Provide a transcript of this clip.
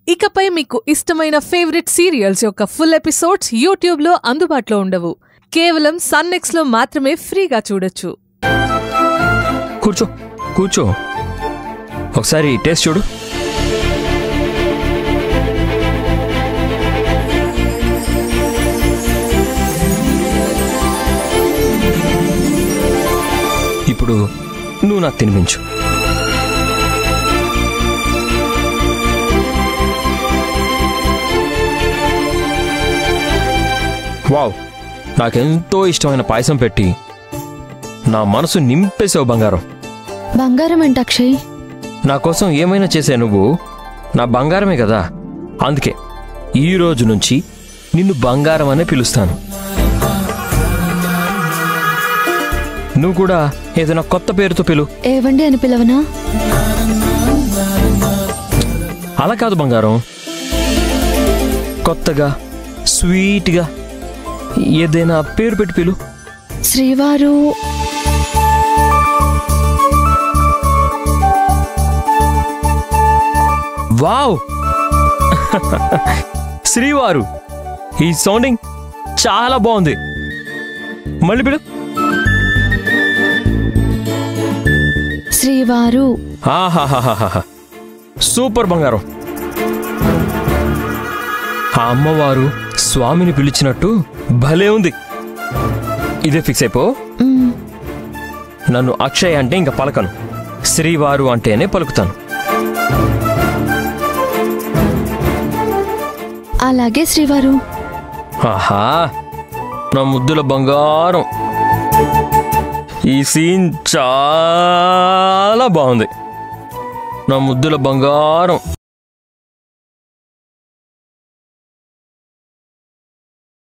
ఇకపై మీకు ఇష్టమైన ఫేవరెట్ సీరియల్స్ యొక్క ఫుల్ ఎపిసోడ్స్ యూట్యూబ్లో అందుబాటులో ఉండవు. కేవలం సన్నెక్స్లో మాత్రమే ఫ్రీగా చూడొచ్చు. కూర్చో కూర్చో, ఒకసారి టేస్ట్ చూడు. ఇప్పుడు నువ్వు నాకు తినిపించు. వావ్, నాకెంతో ఇష్టమైన పాయసం పెట్టి నా మనసు నింపేసావు బంగారం. బంగారం ఏంటి అక్షయ్? నా కోసం ఏమైనా చేసే నువ్వు నా బంగారమే కదా. అందుకే ఈ రోజు నుంచి నిన్ను బంగారం అనే పిలుస్తాను. నువ్వు కూడా ఏదైనా కొత్త పేరుతో పిలు. ఏవండి అని పిలవనా? అలా కాదు బంగారం, కొత్తగా స్వీట్గా ఏదైనా పేరు పెట్టి పిలు. శ్రీవారు. వావ్, శ్రీవారు. ఈ సౌండింగ్ చాలా బాగుంది. మళ్ళీ పిలు. శ్రీవారు. ఆహాహాహాహా, సూపర్ బంగారం. ఆ అమ్మవారు స్వామిని పిలిచినట్టు భలే ఉంది. ఇదే ఫిక్స్ అయిపో. నన్ను అక్షయ్ అంటే ఇంకా పలకను, శ్రీవారు అంటేనే పలుకుతాను. అలాగే శ్రీవారు. ఆహా, నా ముద్దుల బంగారం. ఈ సీన్ చాలా బాగుంది. నా ముద్దుల బంగారం.